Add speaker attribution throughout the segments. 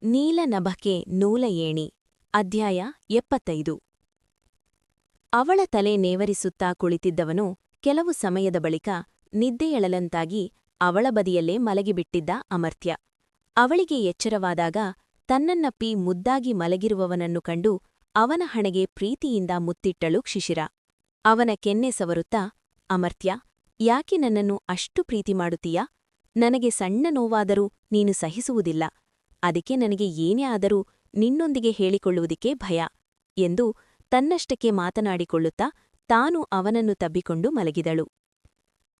Speaker 1: ನೀಲನಭಕೆ ನೂಲ ಏಣಿ ಅಧ್ಯಾಯ 75 ಅವಳ ತಲೆ ನೇವರಿಸುತ್ತಾ ಕುಳಿತಿದ್ದವನು ಕೆಲವು ಸಮಯದ ಬಳಿಕ ನಿದ್ದೆಯಳಲಂತಾಗಿ ಅವಳ ಬದಿಯಲ್ಲೇ ಮಲಗಿಬಿಟ್ಟಿದ್ದ ಅಮರ್ತ್ಯ. ಅವಳಿಗೆ ಎಚ್ಚರವಾದಾಗ ತನ್ನನ್ನಪ್ಪಿ ಮುದ್ದಾಗಿ ಮಲಗಿರುವವನನ್ನು ಕಂಡು ಅವನ ಹಣೆಗೆ ಪ್ರೀತಿಯಿಂದ ಮುತ್ತಿಟ್ಟಳು ಶಿಶಿರ. ಅವನ ಕೆನ್ನೆ ಸವರುತ್ತಾ, ಅಮರ್ತ್ಯ, ಯಾಕೆ ನನ್ನನ್ನು ಅಷ್ಟು ಪ್ರೀತಿ ಮಾಡುತ್ತೀಯಾ? ನನಗೆ ಸಣ್ಣ ನೋವಾದರೂ ನೀನು ಸಹಿಸುವುದಿಲ್ಲ. ಅದಕ್ಕೆ ನನಗೆ ಏನೇ ಆದರೂ ನಿನ್ನೊಂದಿಗೆ ಹೇಳಿಕೊಳ್ಳುವುದಕ್ಕೆ ಭಯ ಎಂದು ತನ್ನಷ್ಟಕ್ಕೆ ಮಾತನಾಡಿಕೊಳ್ಳುತ್ತಾ ತಾನು ಅವನನ್ನು ತಬ್ಬಿಕೊಂಡು ಮಲಗಿದಳು.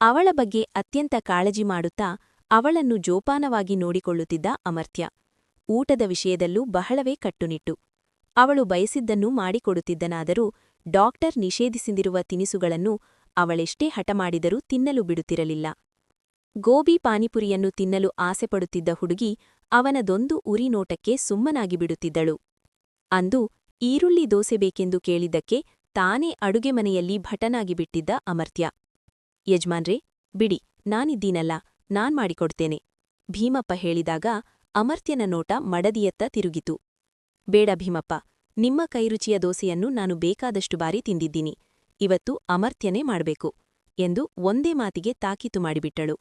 Speaker 1: ಅವಳ ಬಗ್ಗೆ ಅತ್ಯಂತ ಕಾಳಜಿ ಮಾಡುತ್ತಾ ಅವಳನ್ನು ಜೋಪಾನವಾಗಿ ನೋಡಿಕೊಳ್ಳುತ್ತಿದ್ದ ಅಮರ್ತ್ಯ. ಊಟದ ವಿಷಯದಲ್ಲೂ ಬಹಳವೇ ಕಟ್ಟುನಿಟ್ಟು. ಅವಳು ಬಯಸಿದ್ದನ್ನೂ ಮಾಡಿಕೊಡುತ್ತಿದ್ದನಾದರೂ ಡಾಕ್ಟರ್ ನಿಷೇಧಿಸಿದಿರುವ ತಿನಿಸುಗಳನ್ನು ಅವಳೆಷ್ಟೇ ಹಠಮಾಡಿದರೂ ತಿನ್ನಲು ಬಿಡುತ್ತಿರಲಿಲ್ಲ. ಗೋಬಿ ಪಾನಿಪುರಿಯನ್ನು ತಿನ್ನಲು ಆಸೆಪಡುತ್ತಿದ್ದ ಹುಡುಗಿ ಅವನದೊಂದು ಉರಿ ನೋಟಕ್ಕೆ ಸುಮ್ಮನಾಗಿ ಬಿಡುತ್ತಿದ್ದಳು. ಅಂದು ಈರುಳ್ಳಿ ದೋಸೆ ಬೇಕೆಂದು ಕೇಳಿದ್ದಕ್ಕೆ ತಾನೇ ಅಡುಗೆ ಮನೆಯಲ್ಲಿ ಭಟನಾಗಿ ಬಿಟ್ಟಿದ್ದ ಅಮರ್ತ್ಯ. ಯಜಮಾನ್ರೇ, ಬಿಡಿ, ನಾನಿದ್ದೀನಲ್ಲ, ನಾನ್ ಮಾಡಿಕೊಡ್ತೇನೆ ಭೀಮಪ್ಪ ಹೇಳಿದಾಗ ಅಮರ್ತ್ಯನ ನೋಟ ಮಡದಿಯತ್ತ ತಿರುಗಿತು. ಬೇಡ ಭೀಮಪ್ಪ, ನಿಮ್ಮ ಕೈರುಚಿಯ ದೋಸೆಯನ್ನು ನಾನು ಬೇಕಾದಷ್ಟು ಬಾರಿ ತಿಂದಿದ್ದೀನಿ. ಇವತ್ತು ಅಮರ್ತ್ಯನೇ ಮಾಡ್ಬೇಕು ಎಂದು ಒಂದೇ ಮಾತಿಗೆ ತಾಕೀತು ಮಾಡಿಬಿಟ್ಟಳು.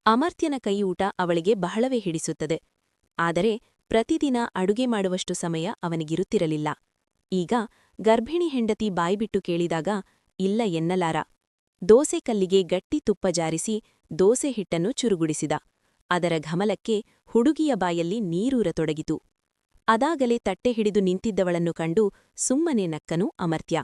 Speaker 1: ಅಮರ್ತ್ಯನ ಕೈಯೂಟ ಅವಳಿಗೆ ಬಹಳವೇ ಹಿಡಿಸುತ್ತದೆ. ಆದರೆ ಪ್ರತಿದಿನ ಅಡುಗೆ ಮಾಡುವಷ್ಟು ಸಮಯ ಅವನಿಗಿರುತ್ತಿರಲಿಲ್ಲ. ಈಗ ಗರ್ಭಿಣಿ ಹೆಂಡತಿ ಬಾಯ್ಬಿಟ್ಟು ಕೇಳಿದಾಗ ಇಲ್ಲ ಎನ್ನಲಾರ. ದೋಸೆ ಕಲ್ಲಿಗೆ ಗಟ್ಟಿ ತುಪ್ಪ ಜಾರಿಸಿ ದೋಸೆ ಹಿಟ್ಟನ್ನು ಚುರುಗುಡಿಸಿದ. ಅದರ ಘಮಲಕ್ಕೆ ಹುಡುಗಿಯ ಬಾಯಲ್ಲಿ ನೀರೂರತೊಡಗಿತು. ಅದಾಗಲೇ ತಟ್ಟೆ ಹಿಡಿದು ನಿಂತಿದ್ದವಳನ್ನು ಕಂಡು ಸುಮ್ಮನೆ ನಕ್ಕನು ಅಮರ್ತ್ಯ.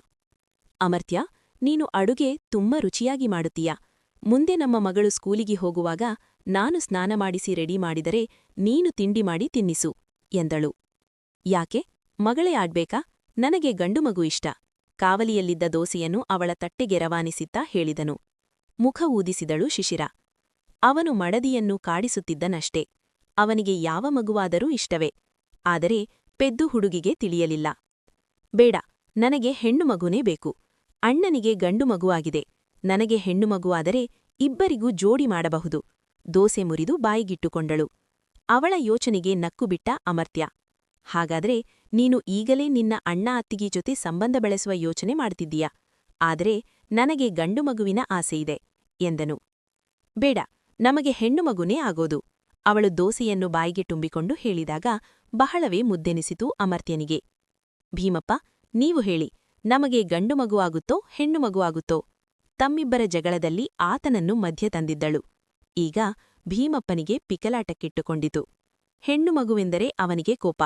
Speaker 1: ಅಮರ್ತ್ಯ, ನೀನು ಅಡುಗೆ ತುಂಬ ರುಚಿಯಾಗಿ ಮಾಡುತ್ತೀಯಾ? ಮುಂದೆ ನಮ್ಮ ಮಗಳು ಸ್ಕೂಲಿಗೆ ಹೋಗುವಾಗ ನಾನು ಸ್ನಾನ ಮಾಡಿಸಿ ರೆಡಿ ಮಾಡಿದರೆ ನೀನು ತಿಂಡಿ ಮಾಡಿ ತಿನ್ನಿಸು ಎಂದಳು. ಯಾಕೆ, ಮಗಳೇ ಆಡ್ಬೇಕಾ? ನನಗೆ ಗಂಡು ಮಗು ಇಷ್ಟ. ಕಾವಲಿಯಲ್ಲಿದ್ದ ದೋಸೆಯನ್ನು ಅವಳ ತಟ್ಟೆಗೆ ರವಾನಿಸುತ್ತಾ ಹೇಳಿದನು. ಮುಖ ಊದಿಸಿದಳು ಶಿಶಿರ. ಅವನು ಮಡದಿಯನ್ನು ಕಾಡಿಸುತ್ತಿದ್ದನಷ್ಟೇ. ಅವನಿಗೆ ಯಾವ ಮಗುವಾದರೂ ಇಷ್ಟವೇ. ಆದರೆ ಪೆದ್ದು ಹುಡುಗಿಗೆ ತಿಳಿಯಲಿಲ್ಲ. ಬೇಡ, ನನಗೆ ಹೆಣ್ಣು ಮಗುನೇ ಬೇಕು. ಅಣ್ಣನಿಗೆ ಗಂಡು ಮಗುವಾಗಿದೆ. ನನಗೆ ಹೆಣ್ಣು ಮಗುವಾದರೆ ಇಬ್ಬರಿಗೂ ಜೋಡಿ ಮಾಡಬಹುದು. ದೋಸೆ ಮುರಿದು ಬಾಯಿಗಿಟ್ಟುಕೊಂಡಳು. ಅವಳ ಯೋಚನೆಗೆ ನಕ್ಕುಬಿಟ್ಟ ಅಮರ್ತ್ಯ. ಹಾಗಾದ್ರೆ ನೀನು ಈಗಲೇ ನಿನ್ನ ಅಣ್ಣ ಅತ್ತಿಗೆ ಜೊತೆ ಸಂಬಂಧ ಬೆಳೆಸುವ ಯೋಚನೆ ಮಾಡ್ತಿದ್ದೀಯಾ? ಆದರೆ ನನಗೆ ಗಂಡು ಮಗುವಿನ ಆಸೆಯಿದೆ ಎಂದನು. ಬೇಡ, ನಮಗೆ ಹೆಣ್ಣು ಮಗುನೇ ಆಗೋದು ಅವಳು ದೋಸೆಯನ್ನು ಬಾಯಿಗೆ ತುಂಬಿಕೊಂಡು ಹೇಳಿದಾಗ ಬಹಳವೇ ಮುದ್ದೆನಿಸಿತು ಅಮರ್ತ್ಯನಿಗೆ. ಭೀಮಪ್ಪ, ನೀವು ಹೇಳಿ, ನಮಗೆ ಗಂಡು ಮಗು ಆಗುತ್ತೋ ಹೆಣ್ಣು ಮಗು ಆಗುತ್ತೋ? ತಮ್ಮಿಬ್ಬರ ಜಗಳದಲ್ಲಿ ಆತನನ್ನು ಮಧ್ಯ ತಂದಿದ್ದಳು. ಈಗ ಭೀಮಪ್ಪನಿಗೆ ಪಿಕಲಾಟಕ್ಕಿಟ್ಟುಕೊಂಡಿತು. ಹೆಣ್ಣು ಮಗುವೆಂದರೆ ಅವನಿಗೆ ಕೋಪ,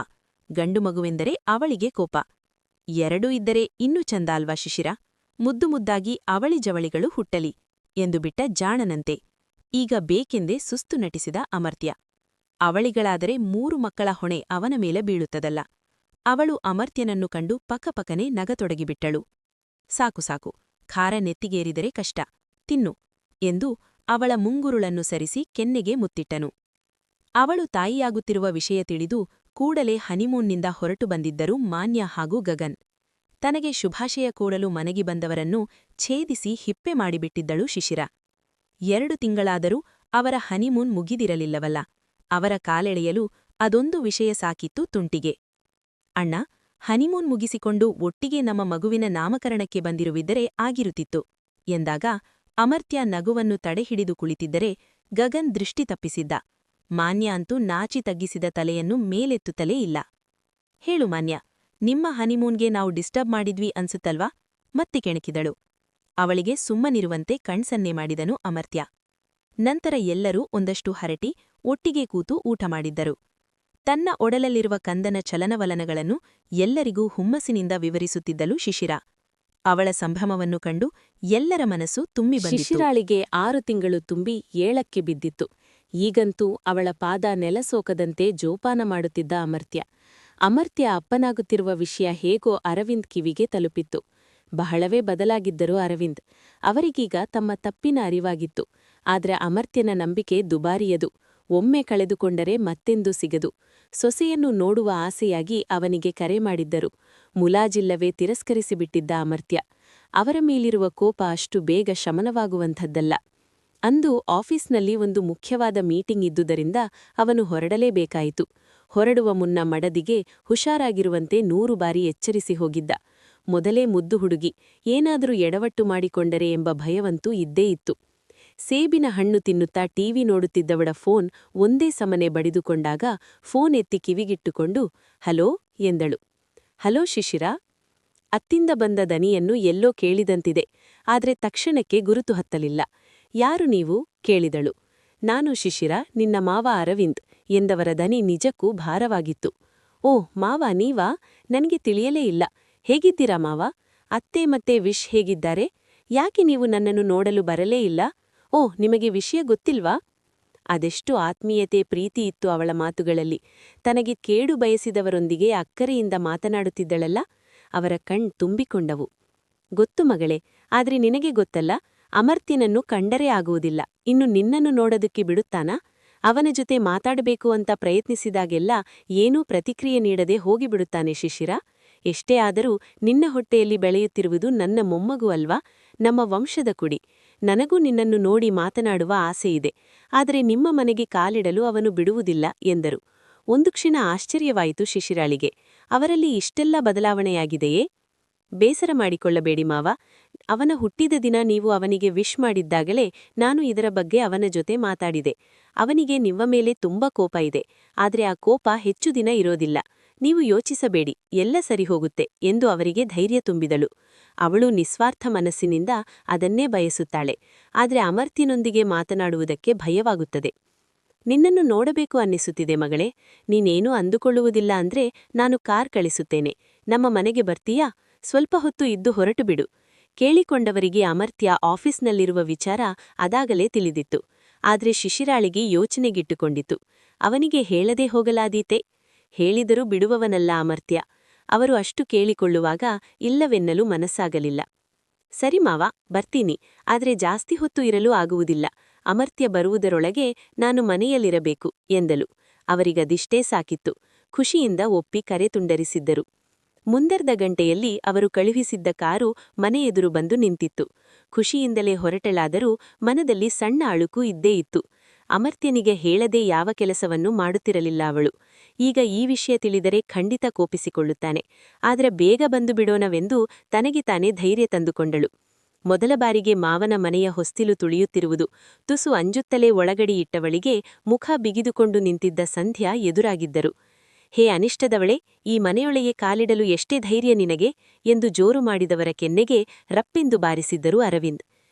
Speaker 1: ಗಂಡು ಮಗುವೆಂದರೆ ಅವಳಿಗೆ ಕೋಪ. ಎರಡೂ ಇದ್ದರೆ ಇನ್ನೂ ಚಂದ ಅಲ್ವಾ ಶಿಶಿರ? ಮುದ್ದು ಮುದ್ದಾಗಿ ಅವಳಿ ಜವಳಿಗಳು ಹುಟ್ಟಲಿ ಎಂದು ಬಿಟ್ಟ ಜಾಣನಂತೆ. ಈಗ ಬೇಕೆಂದೇ ಸುಸ್ತು ನಟಿಸಿದ ಅಮರ್ತ್ಯ. ಅವಳಿಗಳಾದರೆ 3 ಮಕ್ಕಳ ಹೊಣೆ ಅವನ ಮೇಲೆ ಬೀಳುತ್ತದಲ್ಲ. ಅವಳು ಅಮರ್ತ್ಯನನ್ನು ಕಂಡು ಪಕಪಕನೆ ನಗತೊಡಗಿಬಿಟ್ಟಳು. ಸಾಕು ಸಾಕು, ಖಾರ ನೆತ್ತಿಗೇರಿದರೆ ಕಷ್ಟ, ತಿನ್ನು ಎಂದು ಅವಳ ಮುಂಗುರುಳನ್ನು ಸರಿಸಿ ಕೆನ್ನೆಗೆ ಮುತ್ತಿಟ್ಟನು. ಅವಳು ತಾಯಿಯಾಗುತ್ತಿರುವ ವಿಷಯ ತಿಳಿದು ಕೂಡಲೇ ಹನಿಮೂನ್ನಿಂದ ಹೊರಟು ಬಂದಿದ್ದರು ಮಾನ್ಯ ಹಾಗೂ ಗಗನ್. ತನಗೆ ಶುಭಾಶಯ ಕೋರಲು ಮನೆಗೆ ಬಂದವರನ್ನು ಛೇದಿಸಿ ಹಿಪ್ಪೆ ಮಾಡಿಬಿಟ್ಟಿದ್ದಳು ಶಿಶಿರ. 2 ತಿಂಗಳಾದರೂ ಅವರ ಹನಿಮೂನ್ ಮುಗಿದಿರಲಿಲ್ಲವಲ್ಲ. ಅವರ ಕಾಲೆಳೆಯಲು ಅದೊಂದು ವಿಷಯ ಸಾಕಿತ್ತು ತುಂಟಿಗೆ. ಅಣ್ಣ, ಹನಿಮೂನ್ ಮುಗಿಸಿಕೊಂಡು ಒಟ್ಟಿಗೆ ನಮ್ಮ ಮಗುವಿನ ನಾಮಕರಣಕ್ಕೆ ಬಂದಿರುವಿದ್ದರೆ ಆಗಿರುತ್ತಿತ್ತು ಎಂದಾಗ ಅಮರ್ತ್ಯ ನಗುವನ್ನು ತಡೆಹಿಡಿದು ಕುಳಿತಿದ್ದರೆ ಗಗನ್ ದೃಷ್ಟಿ ತಪ್ಪಿಸಿದ್ದ. ಮಾನ್ಯ ಅಂತೂ ನಾಚಿ ತಗ್ಗಿಸಿದ ತಲೆಯನ್ನು ಮೇಲೆತ್ತುತ್ತಲೇ ಇಲ್ಲ. ಹೇಳು ಮಾನ್ಯ, ನಿಮ್ಮ ಹನಿಮೂನ್ಗೆ ನಾವು ಡಿಸ್ಟರ್ಬ್ ಮಾಡಿದ್ವಿ ಅನ್ಸುತ್ತಲ್ವಾ? ಮತ್ತೆ ಕೆಣಕಿದಳು. ಅವಳಿಗೆ ಸುಮ್ಮನಿರುವಂತೆ ಕಣ್ಸನ್ನೆ ಮಾಡಿದನು ಅಮರ್ತ್ಯ. ನಂತರ ಎಲ್ಲರೂ ಒಂದಷ್ಟು ಹರಟಿ ಒಟ್ಟಿಗೆ ಕೂತು ಊಟ ಮಾಡಿದ್ದರು. ತನ್ನ ಒಡಲಲ್ಲಿರುವ ಕಂದನ ಚಲನವಲನಗಳನ್ನು ಎಲ್ಲರಿಗೂ ಹುಮ್ಮಸ್ಸಿನಿಂದ ವಿವರಿಸುತ್ತಿದ್ದಳು ಶಿಶಿರ. ಅವಳ ಸಂಭ್ರಮವನ್ನು ಕಂಡು ಎಲ್ಲರ ಮನಸ್ಸು ತುಂಬಿ ಬಂದಿತು.
Speaker 2: ಶಿಶಿರಾಳಿಗೆ 6 ತಿಂಗಳು ತುಂಬಿ 7ಕ್ಕೆ ಬಿದ್ದಿತ್ತು. ಈಗಂತೂ ಅವಳ ಪಾದ ನೆಲಸೋಕದಂತೆ ಜೋಪಾನ ಮಾಡುತ್ತಿದ್ದ ಅಮರ್ತ್ಯ ಅಪ್ಪನಾಗುತ್ತಿರುವ ವಿಷಯ ಹೇಗೋ ಅರವಿಂದ್ ಕಿವಿಗೆ ತಲುಪಿತ್ತು. ಬಹಳವೇ ಬದಲಾಗಿದ್ದರು ಅರವಿಂದ್. ಅವರಿಗೀಗ ತಮ್ಮ ತಪ್ಪಿನ ಅರಿವಾಗಿತ್ತು. ಆದ್ರೆ ಅಮರ್ತ್ಯನ ನಂಬಿಕೆ ದುಬಾರಿಯದು. ಒಮ್ಮೆ ಕಳೆದುಕೊಂಡರೆ ಮತ್ತೆಂದೂ ಸಿಗದು. ಸೊಸೆಯನ್ನು ನೋಡುವ ಆಸೆಯಾಗಿ ಅವನಿಗೆ ಕರೆ ಮಾಡಿದ್ದರು. ಮುಲಾಜಿಲ್ಲವೇ ತಿರಸ್ಕರಿಸಿಬಿಟ್ಟಿದ್ದ ಅಮರ್ತ್ಯ. ಅವರ ಮೇಲಿರುವ ಕೋಪ ಅಷ್ಟು ಬೇಗ ಶಮನವಾಗುವಂಥದ್ದಲ್ಲ. ಅಂದು ಆಫೀಸ್ನಲ್ಲಿ ಒಂದು ಮುಖ್ಯವಾದ ಮೀಟಿಂಗ್ ಇದ್ದುದರಿಂದ ಅವನು ಹೊರಡಲೇಬೇಕಾಯಿತು. ಹೊರಡುವ ಮುನ್ನ ಮಡದಿಗೆ ಹುಷಾರಾಗಿರುವಂತೆ 100 ಬಾರಿ ಎಚ್ಚರಿಸಿ ಹೋಗಿದ್ದ. ಮೊದಲೇ ಮುದ್ದು ಹುಡುಗಿ, ಏನಾದರೂ ಎಡವಟ್ಟು ಮಾಡಿಕೊಂಡರೆ ಎಂಬ ಭಯವಂತೂ ಇದ್ದೇ ಇತ್ತು. ಸೇಬಿನ ಹಣ್ಣು ತಿನ್ನುತ್ತಾ ಟಿವಿ ನೋಡುತ್ತಿದ್ದವಳ ಫೋನ್ ಒಂದೇ ಸಮನೆ ಬಡಿದುಕೊಂಡಾಗ ಫೋನ್ ಎತ್ತಿ ಕಿವಿಗಿಟ್ಟುಕೊಂಡು ಹಲೋ ಎಂದಳು. ಹಲೋ ಶಿಶಿರಾ? ಅತ್ತಿಂದ ಬಂದ ದನಿಯನ್ನು ಎಲ್ಲೋ ಕೇಳಿದಂತಿದೆ, ಆದ್ರೆ ತಕ್ಷಣಕ್ಕೆ ಗುರುತು ಹತ್ತಲಿಲ್ಲ. ಯಾರು ನೀವು? ಕೇಳಿದಳು. ನಾನು ಶಿಶಿರಾ, ನಿನ್ನ ಮಾವ ಅರವಿಂದ್ ಎಂದವರ ದನಿ ನಿಜಕ್ಕೂ ಭಾರವಾಗಿತ್ತು. ಓ ಮಾವ ನೀವಾ? ನನಗೆ ತಿಳಿಯಲೇ ಇಲ್ಲ. ಹೇಗಿದ್ದೀರಾ ಮಾವ? ಅತ್ತೆ ಮತ್ತೆ ವಿಶ್ ಹೇಗಿದ್ದಾರೆ? ಯಾಕೆ ನೀವು ನನ್ನನ್ನು ನೋಡಲು ಬರಲೇ ಇಲ್ಲ? ಓ ನಿಮಗೆ ವಿಷಯ ಗೊತ್ತಿಲ್ವಾ? ಅದೆಷ್ಟು ಆತ್ಮೀಯತೆ ಪ್ರೀತಿ ಇತ್ತು ಅವಳ ಮಾತುಗಳಲ್ಲಿ. ತನಗೆ ಕೇಡು ಬಯಸಿದವರೊಂದಿಗೆ ಅಕ್ಕರೆಯಿಂದ ಮಾತನಾಡುತ್ತಿದ್ದಳಲ್ಲ, ಅವರ ಕಣ್ ತುಂಬಿಕೊಂಡವು. ಗೊತ್ತು ಮಗಳೇ, ಆದ್ರೆ ನಿನಗೆ ಗೊತ್ತಲ್ಲ, ಅಮರ್ತ್ಯನನ್ನು ಕಂಡರೇ ಆಗುವುದಿಲ್ಲ. ಇನ್ನು ನಿನ್ನನ್ನು ನೋಡೋದಕ್ಕೆ ಬಿಡುತ್ತಾನಾ? ಅವನ ಜೊತೆ ಮಾತಾಡಬೇಕು ಅಂತ ಪ್ರಯತ್ನಿಸಿದಾಗೆಲ್ಲ ಏನೂ ಪ್ರತಿಕ್ರಿಯೆ ನೀಡದೆ ಹೋಗಿಬಿಡುತ್ತಾನೆ ಶಿಶಿರಾ. ಎಷ್ಟೇ ಆದರೂ ನಿನ್ನ ಹೊಟ್ಟೆಯಲ್ಲಿ ಬೆಳೆಯುತ್ತಿರುವುದು ನನ್ನ ಮೊಮ್ಮಗು ಅಲ್ವಾ, ನಮ್ಮ ವಂಶದ ಕುಡಿ. ನನಗೂ ನಿನ್ನನ್ನು ನೋಡಿ ಮಾತನಾಡುವ ಆಸೆಯಿದೆ, ಆದರೆ ನಿಮ್ಮ ಮನೆಗೆ ಕಾಲಿಡಲು ಅವನು ಬಿಡುವುದಿಲ್ಲ ಎಂದರು. ಒಂದು ಕ್ಷಣ ಆಶ್ಚರ್ಯವಾಯಿತು ಶಿಶಿರಾಳಿಗೆ. ಅವರಲ್ಲಿ ಇಷ್ಟೆಲ್ಲ ಬದಲಾವಣೆಯಾಗಿದೆಯೇ? ಬೇಸರ ಮಾಡಿಕೊಳ್ಳಬೇಡಿ ಮಾವ, ಅವನ ಹುಟ್ಟಿದ ದಿನ ನೀವು ಅವನಿಗೆ ವಿಶ್ ಮಾಡಿದ್ದಾಗಲೇ ನಾನು ಇದರ ಬಗ್ಗೆ ಅವನ ಜೊತೆ ಮಾತಾಡಿದೆ. ಅವನಿಗೆ ನಿಮ್ಮ ಮೇಲೆ ತುಂಬಾ ಕೋಪ ಇದೆ, ಆದ್ರೆ ಆ ಕೋಪ ಹೆಚ್ಚು ದಿನ ಇರೋದಿಲ್ಲ. ನೀವು ಯೋಚಿಸಬೇಡಿ, ಎಲ್ಲ ಸರಿ ಹೋಗುತ್ತೆ ಎಂದು ಅವರಿಗೆ ಧೈರ್ಯ ತುಂಬಿದಳು. ಅವಳು ನಿಸ್ವಾರ್ಥ ಮನಸ್ಸಿನಿಂದ ಅದನ್ನೇ ಬಯಸುತ್ತಾಳೆ, ಆದ್ರೆ ಅಮರ್ತ್ಯನೊಂದಿಗೆ ಮಾತನಾಡುವುದಕ್ಕೆ ಭಯವಾಗುತ್ತದೆ. ನಿನ್ನನ್ನು ನೋಡಬೇಕು ಅನ್ನಿಸುತ್ತಿದೆ ಮಗಳೇ. ನೀನೇನೂ ಅಂದುಕೊಳ್ಳುವುದಿಲ್ಲ ಅಂದ್ರೆ ನಾನು ಕಾರ್ ಕಳಿಸುತ್ತೇನೆ. ನಮ್ಮ ಮನೆಗೆ ಬರ್ತೀಯಾ? ಸ್ವಲ್ಪ ಹೊತ್ತು ಇದ್ದು ಹೊರಟು ಬಿಡು. ಕೇಳಿಕೊಂಡವರಿಗೆ ಅಮರ್ತ್ಯ ಆಫೀಸ್ನಲ್ಲಿರುವ ವಿಚಾರ ಅದಾಗಲೇ ತಿಳಿದಿತ್ತು. ಆದ್ರೆ ಶಿಶಿರಾಳಿಗೆ ಯೋಚನೆಗಿಟ್ಟುಕೊಂಡಿತು. ಅವನಿಗೆ ಹೇಳದೆ ಹೋಗಲಾದೀತೆ? ಹೇಳಿದರೂ ಬಿಡುವವನಲ್ಲ ಅಮರ್ತ್ಯ. ಅವರು ಅಷ್ಟು ಕೇಳಿಕೊಳ್ಳುವಾಗ ಇಲ್ಲವೆನ್ನಲು ಮನಸ್ಸಾಗಲಿಲ್ಲ. ಸರಿ ಮಾವ, ಬರ್ತೀನಿ, ಆದ್ರೆ ಜಾಸ್ತಿ ಹೊತ್ತು ಇರಲು ಆಗುವುದಿಲ್ಲ. ಅಮರ್ತ್ಯ ಬರುವುದರೊಳಗೆ ನಾನು ಮನೆಯಲ್ಲಿರಬೇಕು ಎಂದಳು. ಅವರಿಗದಿಷ್ಟೇ ಸಾಕಿತ್ತು. ಖುಷಿಯಿಂದ ಒಪ್ಪಿ ಕರೆ ತುಂಡರಿಸಿದ್ದರು. ಮುಂದರ್ಧ ಗಂಟೆಯಲ್ಲಿ ಅವರು ಕಳುಹಿಸಿದ್ದ ಕಾರು ಮನೆ ಎದುರು ಬಂದು ನಿಂತಿತ್ತು. ಖುಷಿಯಿಂದಲೇ ಹೊರಟಳಾದರೂ ಮನದಲ್ಲಿ ಸಣ್ಣ ಅಳುಕು ಇದ್ದೇ ಇತ್ತು. ಅಮರ್ತ್ಯನಿಗೆ ಹೇಳದೆ ಯಾವ ಕೆಲಸವನ್ನೂ ಮಾಡುತ್ತಿರಲಿಲ್ಲ ಅವಳು. ಈಗ ಈ ವಿಷಯ ತಿಳಿದರೆ ಖಂಡಿತ ಕೋಪಿಸಿಕೊಳ್ಳುತ್ತಾನೆ. ಆದರೆ ಬೇಗ ಬಂದು ಬಿಡೋಣವೆಂದು ತನಗೆ ತಾನೇ ಧೈರ್ಯ ತಂದುಕೊಂಡಳು. ಮೊದಲ ಬಾರಿಗೆ ಮಾವನ ಮನೆಯ ಹೊಸ್ತಿಲು ತುಳಿಯುತ್ತಿರುವುದು. ತುಸು ಅಂಜುತ್ತಲೇ ಒಳಗಡಿಯಿಟ್ಟವಳಿಗೆ ಮುಖ ಬಿಗಿದುಕೊಂಡು ನಿಂತಿದ್ದ ಸಂಧ್ಯಾ ಎದುರಾಗಿದ್ದರು. ಹೇ ಅನಿಷ್ಟದವಳೆ, ಈ ಮನೆಯೊಳಗೆ ಕಾಲಿಡಲು ಎಷ್ಟೇ ಧೈರ್ಯ ನಿನಗೆ ಎಂದು ಜೋರು ಮಾಡಿದವರ ಕೆನ್ನೆಗೆ ರಪ್ಪೆಂದು ಬಾರಿಸಿದ್ದರು ಅರವಿಂದ್.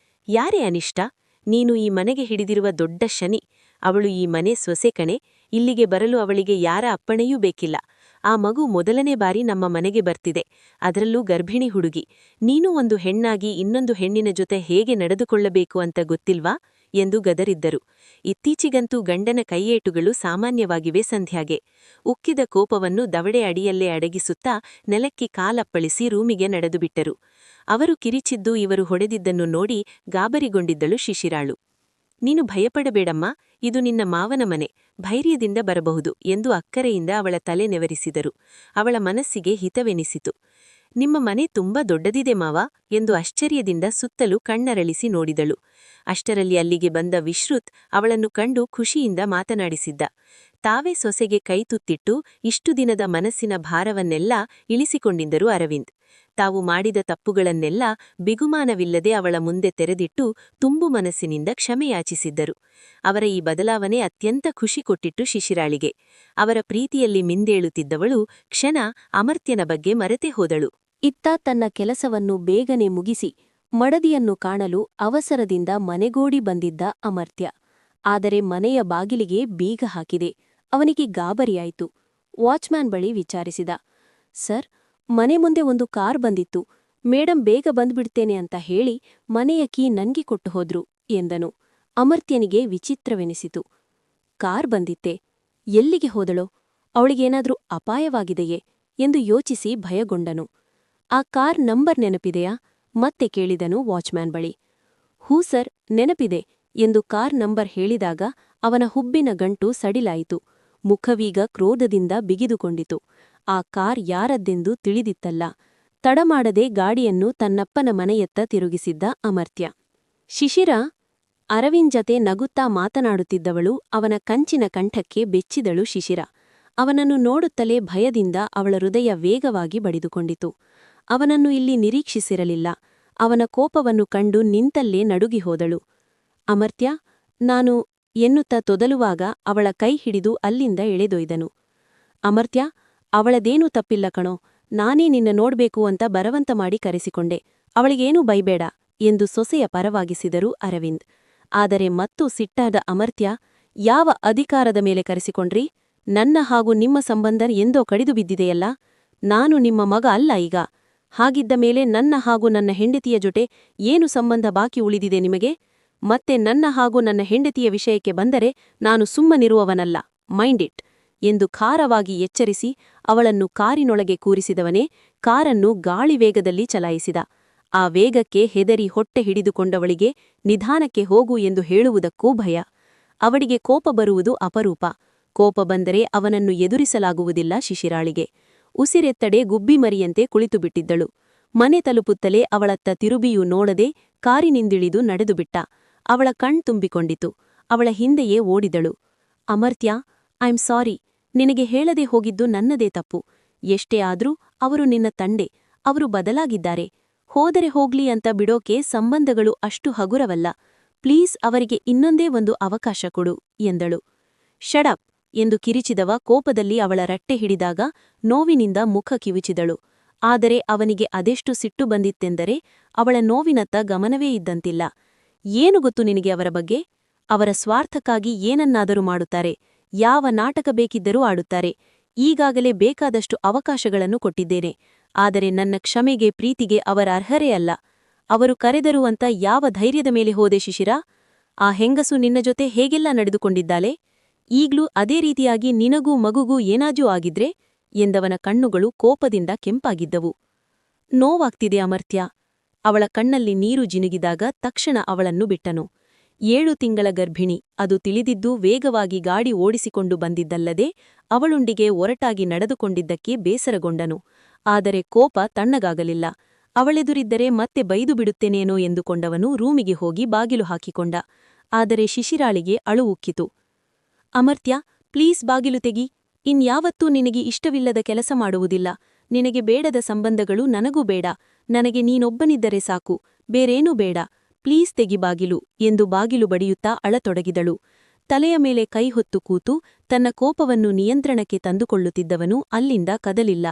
Speaker 2: ಯಾರೇ ಅನಿಷ್ಟ? ನೀನು ಈ ಮನೆಗೆ ಹಿಡಿದಿರುವ ದೊಡ್ಡ ಶನಿ. ಅವಳು ಈ ಮನೆ ಸೊಸೆ ಕಣೆ. ಇಲ್ಲಿಗೆ ಬರಲು ಅವಳಿಗೆ ಯಾರ ಅಪ್ಪಣೆಯೂ ಬೇಕಿಲ್ಲ. ಆ ಮಗು ಮೊದಲನೇ ಬಾರಿ ನಮ್ಮ ಮನೆಗೆ ಬರ್ತಿದೆ, ಅದರಲ್ಲೂ ಗರ್ಭಿಣಿ ಹುಡುಗಿ. ನೀನೂ ಒಂದು ಹೆಣ್ಣಾಗಿ ಇನ್ನೊಂದು ಹೆಣ್ಣಿನ ಜೊತೆ ಹೇಗೆ ನಡೆದುಕೊಳ್ಳಬೇಕು ಅಂತ ಗೊತ್ತಿಲ್ವಾ ಎಂದು ಗದರಿದ್ದರು. ಇತ್ತೀಚಿಗಂತೂ ಗಂಡನ ಕೈಯೇಟುಗಳು ಸಾಮಾನ್ಯವಾಗಿವೆ ಸಂಧ್ಯಾಗೆ. ಉಕ್ಕಿದ ಕೋಪವನ್ನು ದವಡೆ ಅಡಿಯಲ್ಲೇ ಅಡಗಿಸುತ್ತಾ ನೆಲಕ್ಕೆ ಕಾಲಪ್ಪಳಿಸಿ ರೂಮಿಗೆ ನಡೆದುಬಿಟ್ಟರು. ಅವರು ಕಿರಿಚಿದ್ದು ಇವರು ಹೊಡೆದಿದ್ದನ್ನು ನೋಡಿ ಗಾಬರಿಗೊಂಡಿದ್ದಳು ಶಿಶಿರಾಳು. ನೀನು ಭಯಪಡಬೇಡಮ್ಮ, ಇದು ನಿನ್ನ ಮಾವನ ಮನೆ, ಧೈರ್ಯದಿಂದ ಬರಬಹುದು ಎಂದು ಅಕ್ಕರೆಯಿಂದ ಅವಳ ತಲೆ ನೆವರಿಸಿದರು. ಅವಳ ಮನಸ್ಸಿಗೆ ಹಿತವೆನಿಸಿತು. ನಿಮ್ಮ ಮನೆ ತುಂಬಾ ದೊಡ್ಡದಿದೆ ಮಾವ ಎಂದು ಆಶ್ಚರ್ಯದಿಂದ ಸುತ್ತಲೂ ಕಣ್ಣರಳಿಸಿ ನೋಡಿದಳು. ಅಷ್ಟರಲ್ಲಿ ಅಲ್ಲಿಗೆ ಬಂದ ವಿಶ್ರುತ್ ಅವಳನ್ನು ಕಂಡು ಖುಷಿಯಿಂದ ಮಾತನಾಡಿಸಿದ್ದ. ತಾವೇ ಸೊಸೆಗೆ ಕೈತುತ್ತಿಟ್ಟು ಇಷ್ಟು ದಿನದ ಮನಸ್ಸಿನ ಭಾರವನ್ನೆಲ್ಲ ಇಳಿಸಿಕೊಂಡಿದ್ದರು ಅರವಿಂದ್. ತಾವು ಮಾಡಿದ ತಪ್ಪುಗಳನ್ನೆಲ್ಲ ಬಿಗುಮಾನವಿಲ್ಲದೆ ಅವಳ ಮುಂದೆ ತೆರೆದಿಟ್ಟು ತುಂಬು ಮನಸ್ಸಿನಿಂದ ಕ್ಷಮೆಯಾಚಿಸಿದ್ದರು. ಅವರ ಈ ಬದಲಾವಣೆ ಅತ್ಯಂತ ಖುಷಿ ಕೊಟ್ಟಿತ್ತು ಶಿಶಿರಾಳಿಗೆ. ಅವರ ಪ್ರೀತಿಯಲ್ಲಿ ಮಿಂದೇಳುತ್ತಿದ್ದವಳು ಕ್ಷಣ ಅಮರ್ತ್ಯನ ಬಗ್ಗೆ ಮರೆತೇ ಹೋದಳು.
Speaker 1: ಇತ್ತ ತನ್ನ ಕೆಲಸವನ್ನು ಬೇಗನೆ ಮುಗಿಸಿ ಮಡದಿಯನ್ನು ಕಾಣಲು ಅವಸರದಿಂದ ಮನೆಗೋಡಿ ಬಂದಿದ್ದ ಅಮರ್ತ್ಯ. ಆದರೆ ಮನೆಯ ಬಾಗಿಲಿಗೆ ಬೀಗ ಹಾಕಿದೆ. ಅವನಿಗೆ ಗಾಬರಿಯಾಯಿತು. ವಾಚ್ಮ್ಯಾನ್ ಬಳಿ ವಿಚಾರಿಸಿದ. ಸರ್, ಮನೆ ಮುಂದೆ ಒಂದು ಕಾರ್ ಬಂದಿತ್ತು. ಮೇಡಂ ಬೇಗ ಬಂದ್ಬಿಡ್ತೇನೆ ಅಂತ ಹೇಳಿ ಮನೆಯ ಕೀ ನನ್ಗೆ ಕೊಟ್ಟು ಹೋದ್ರು ಎಂದನು. ಅಮರ್ತ್ಯನಿಗೆ ವಿಚಿತ್ರವೆನಿಸಿತು. ಕಾರ್ ಬಂದಿತ್ತೆ? ಎಲ್ಲಿಗೆ ಹೋದಳೋ? ಅವಳಿಗೇನಾದ್ರೂ ಅಪಾಯವಾಗಿದೆಯೇ ಎಂದು ಯೋಚಿಸಿ ಭಯಗೊಂಡನು. ಆ ಕಾರ್ ನಂಬರ್ ನೆನಪಿದೆಯಾ? ಮತ್ತೆ ಕೇಳಿದನು ವಾಚ್ಮ್ಯಾನ್ ಬಳಿ. ಹೂ ಸರ್, ನೆನಪಿದೆ ಎಂದು ಕಾರ್ ನಂಬರ್ ಹೇಳಿದಾಗ ಅವನ ಹುಬ್ಬಿನ ಗಂಟು ಸಡಿಲಾಯಿತು. ಮುಖವೀಗ ಕ್ರೋಧದಿಂದ ಬಿಗಿದುಕೊಂಡಿತು. ಆ ಕಾರ್ ಯಾರದ್ದೆಂದು ತಿಳಿದಿತ್ತಲ್ಲ. ತಡಮಾಡದೆ ಗಾಡಿಯನ್ನು ತನ್ನಪ್ಪನ ಮನೆಯತ್ತ ತಿರುಗಿಸಿದ್ದ ಅಮರ್ತ್ಯ. ಶಿಶಿರಾ? ಅರವಿಂದ್ ಜತೆ ನಗುತ್ತಾ ಮಾತನಾಡುತ್ತಿದ್ದವಳು ಅವನ ಕಂಚಿನ ಕಂಠಕ್ಕೆ ಬೆಚ್ಚಿದಳು ಶಿಶಿರ. ಅವನನ್ನು ನೋಡುತ್ತಲೇ ಭಯದಿಂದ ಅವಳ ಹೃದಯ ವೇಗವಾಗಿ ಬಡಿದುಕೊಂಡಿತು. ಅವನನ್ನು ಇಲ್ಲಿ ನಿರೀಕ್ಷಿಸಿರಲಿಲ್ಲ. ಅವನ ಕೋಪವನ್ನು ಕಂಡು ನಿಂತಲ್ಲೇ ನಡುಗಿ ಹೋದಳು. ಅಮರ್ತ್ಯ, ನಾನು ಎನ್ನುತ್ತಾ ತೊದಲುವಾಗ ಅವಳ ಕೈ ಹಿಡಿದು ಅಲ್ಲಿಂದ ಎಳೆದೊಯ್ದನು. ಅಮರ್ತ್ಯ, ಅವಳದೇನೂ ತಪ್ಪಿಲ್ಲ ಕಣೋ, ನಾನೇ ನಿನ್ನ ನೋಡ್ಬೇಕು ಅಂತ ಬರವಂತ ಮಾಡಿ ಕರೆಸಿಕೊಂಡೆ. ಅವಳಿಗೇನೂ ಬೈಬೇಡ ಎಂದು ಸೊಸೆಯ ಪರವಾಗಿಸಿದರು ಅರವಿಂದ್. ಆದರೆ ಮತ್ತೂ ಸಿಟ್ಟಾದ ಅಮರ್ತ್ಯ, ಯಾವ ಅಧಿಕಾರದ ಮೇಲೆ ಕರೆಸಿಕೊಂಡ್ರಿ? ನನ್ನ ಹಾಗೂ ನಿಮ್ಮ ಸಂಬಂಧ ಎಂದೋ ಕಡಿದು ಬಿದ್ದಿದೆಯಲ್ಲ. ನಾನು ನಿಮ್ಮ ಮಗ ಅಲ್ಲ ಈಗ. ಹಾಗಿದ್ದ ಮೇಲೆ ನನ್ನ ಹಾಗೂ ನನ್ನ ಹೆಂಡತಿಯ ಜೊತೆ ಏನು ಸಂಬಂಧ ಬಾಕಿ ಉಳಿದಿದೆ ನಿಮಗೆ? ಮತ್ತೆ ನನ್ನ ಹಾಗೂ ನನ್ನ ಹೆಂಡತಿಯ ವಿಷಯಕ್ಕೆ ಬಂದರೆ ನಾನು ಸುಮ್ಮನಿರುವವನಲ್ಲ, ಮೈಂಡ್ ಇಟ್ ಎಂದು ಖಾರವಾಗಿ ಎಚ್ಚರಿಸಿ ಅವಳನ್ನು ಕಾರಿನೊಳಗೆ ಕೂರಿಸಿದವನೇ ಕಾರನ್ನು ಗಾಳಿವೇಗದಲ್ಲಿ ಚಲಾಯಿಸಿದ. ಆ ವೇಗಕ್ಕೆ ಹೆದರಿ ಹೊಟ್ಟೆ ಹಿಡಿದುಕೊಂಡವಳಿಗೆ ನಿಧಾನಕ್ಕೆ ಹೋಗು ಎಂದು ಹೇಳುವುದಕ್ಕೂ ಭಯ. ಅವಳಿಗೆ ಕೋಪ ಬರುವುದು ಅಪರೂಪ. ಕೋಪ ಬಂದರೆ ಅವನನ್ನು ಎದುರಿಸಲಾಗುವುದಿಲ್ಲ ಶಿಶಿರಾಳಿಗೆ. ಉಸಿರೆತ್ತಡೆ ಗುಬ್ಬಿಮರಿಯಂತೆ ಕುಳಿತುಬಿಟ್ಟಿದ್ದಳು. ಮನೆ ತಲುಪುತ್ತಲೇ ಅವಳತ್ತ ತಿರುಬಿಯೂ ನೋಡದೆ ಕಾರಿನಿಂದಿಳಿದು ನಡೆದುಬಿಟ್ಟ. ಅವಳ ತುಂಬಿಕೊಂಡಿತು. ಅವಳ ಹಿಂದೆಯೇ ಓಡಿದಳು. Amartya, I'm sorry. ನಿನಗೆ ಹೇಳದೆ ಹೋಗಿದ್ದು ನನ್ನದೇ ತಪ್ಪು. ಎಷ್ಟೇ ಆದ್ರೂ ಅವರು ನಿನ್ನ ತಂದೆ. ಅವರು ಬದಲಾಗಿದ್ದಾರೆ. ಹೋದರೆ ಹೋಗ್ಲಿ ಅಂತ ಬಿಡೋಕೆ ಸಂಬಂಧಗಳು ಅಷ್ಟು ಹಗುರವಲ್ಲ. ಪ್ಲೀಸ್ ಅವರಿಗೆ ಇನ್ನೊಂದೇ ಒಂದು ಅವಕಾಶ ಕೊಡು ಎಂದಳು. ಶಡಪ್ ಎಂದು ಕಿರಿಚಿದವ ಕೋಪದಲ್ಲಿ ಅವಳ ರಟ್ಟೆ ಹಿಡಿದಾಗ ನೋವಿನಿಂದ ಮುಖ ಕಿವುಚಿದಳು. ಆದರೆ ಅವನಿಗೆ ಅದೆಷ್ಟು ಸಿಟ್ಟು ಬಂದಿತ್ತೆಂದರೆ ಅವಳ ನೋವಿನತ್ತ ಗಮನವೇ ಇದ್ದಂತಿಲ್ಲ. ಏನು ಗೊತ್ತು ನಿನಗೆ ಅವರ ಬಗ್ಗೆ? ಅವರ ಸ್ವಾರ್ಥಕ್ಕಾಗಿ ಏನನ್ನಾದರೂ ಮಾಡುತ್ತಾರೆ. ಯಾವ ನಾಟಕ ಬೇಕಿದ್ದರೂ ಆಡುತ್ತಾರೆ. ಈಗಾಗಲೇ ಬೇಕಾದಷ್ಟು ಅವಕಾಶಗಳನ್ನು ಕೊಟ್ಟಿದ್ದೇನೆ. ಆದರೆ ನನ್ನ ಕ್ಷಮೆಗೆ ಪ್ರೀತಿಗೆ ಅವರ ಅರ್ಹರೇ ಅಲ್ಲ. ಅವರು ಕರೆದರು ಅಂತ ಯಾವ ಧೈರ್ಯದ ಮೇಲೆ ಹೋದೆ ಶಿಶಿರಾ? ಆ ಹೆಂಗಸು ನಿನ್ನ ಜೊತೆ ಹೇಗೆಲ್ಲ ನಡೆದುಕೊಂಡಿದ್ದಾಳೆ? ಈಗ್ಲೂ ಅದೇ ರೀತಿಯಾಗಿ ನಿನಗೂ ಮಗುಗೂ ಏನಾದ್ರೂ ಆಗಿದ್ರೆ ಎಂದವನ ಕಣ್ಣುಗಳು ಕೋಪದಿಂದ ಕೆಂಪಾಗಿದ್ದವು. ನೋವಾಗ್ತಿದೆ ಅಮರ್ತ್ಯ. ಅವಳ ಕಣ್ಣಲ್ಲಿ ನೀರು ಜಿನುಗಿದಾಗ ತಕ್ಷಣ ಅವಳನ್ನು ಬಿಟ್ಟನು. 7 ತಿಂಗಳ ಗರ್ಭಿಣಿ, ಅದು ತಿಳಿದಿದ್ದೂ ವೇಗವಾಗಿ ಗಾಡಿ ಓಡಿಸಿಕೊಂಡು ಬಂದಿದ್ದಲ್ಲದೆ ಅವಳೊಂದಿಗೆ ಒರಟಾಗಿ ನಡೆದುಕೊಂಡಿದ್ದಕ್ಕೆ ಬೇಸರಗೊಂಡನು. ಆದರೆ ಕೋಪ ತಣ್ಣಗಾಗಲಿಲ್ಲ. ಅವಳೆದುರಿದ್ದರೆ ಮತ್ತೆ ಬೈದು ಬಿಡುತ್ತೇನೇನೋ ಎಂದುಕೊಂಡವನು ರೂಮಿಗೆ ಹೋಗಿ ಬಾಗಿಲು ಹಾಕಿಕೊಂಡ. ಆದರೆ ಶಿಶಿರಾಳಿಗೆ ಅಳು ಉಕ್ಕಿತು. ಅಮರ್ತ್ಯ, ಪ್ಲೀಸ್ ಬಾಗಿಲು ತೆಗಿ. ಇನ್ಯಾವತ್ತೂ ನಿನಗೆ ಇಷ್ಟವಿಲ್ಲದ ಕೆಲಸ ಮಾಡುವುದಿಲ್ಲ. ನಿನಗೆ ಬೇಡದ ಸಂಬಂಧಗಳು ನನಗೂ ಬೇಡ. ನನಗೆ ನೀನೊಬ್ಬನಿದ್ದರೆ ಸಾಕು, ಬೇರೇನೂ ಬೇಡ. ಪ್ಲೀಸ್ ತೆಗಿ ಬಾಗಿಲು ಎಂದು ಬಾಗಿಲು ಬಡಿಯುತ್ತಾ ಅಳತೊಡಗಿದಳು. ತಲೆಯ ಮೇಲೆ ಕೈ ಹೊತ್ತು ಕೂತು ತನ್ನ ಕೋಪವನ್ನು ನಿಯಂತ್ರಣಕ್ಕೆ ತಂದುಕೊಳ್ಳುತ್ತಿದ್ದವನು ಅಲ್ಲಿಂದ ಕದಲಿಲ್ಲ.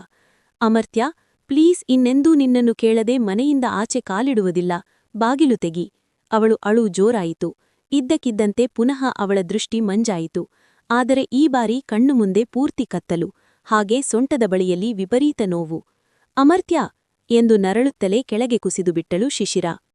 Speaker 1: ಅಮರ್ತ್ಯ, ಪ್ಲೀಸ್ ಇನ್ನೆಂದೂ ನಿನ್ನನ್ನು ಕೇಳದೆ ಮನೆಯಿಂದ ಆಚೆ ಕಾಲಿಡುವುದಿಲ್ಲ. ಬಾಗಿಲು ತೆಗಿ. ಅವಳು ಅಳು ಜೋರಾಯಿತು. ಇದ್ದಕ್ಕಿದ್ದಂತೆ ಪುನಃ ಅವಳ ದೃಷ್ಟಿ ಮಂಜಾಯಿತು. ಆದರೆ ಈ ಬಾರಿ ಕಣ್ಣು ಮುಂದೆ ಪೂರ್ತಿ ಕತ್ತಲು, ಹಾಗೆ ಸೊಂಟದ ಬಳಿಯಲ್ಲಿ ವಿಪರೀತ ನೋವು. ಅಮರ್ತ್ಯ ಎಂದು ನರಳುತ್ತಲೇ ಕೆಳಗೆ ಕುಸಿದುಬಿಟ್ಟಳು ಶಿಶಿರಾ.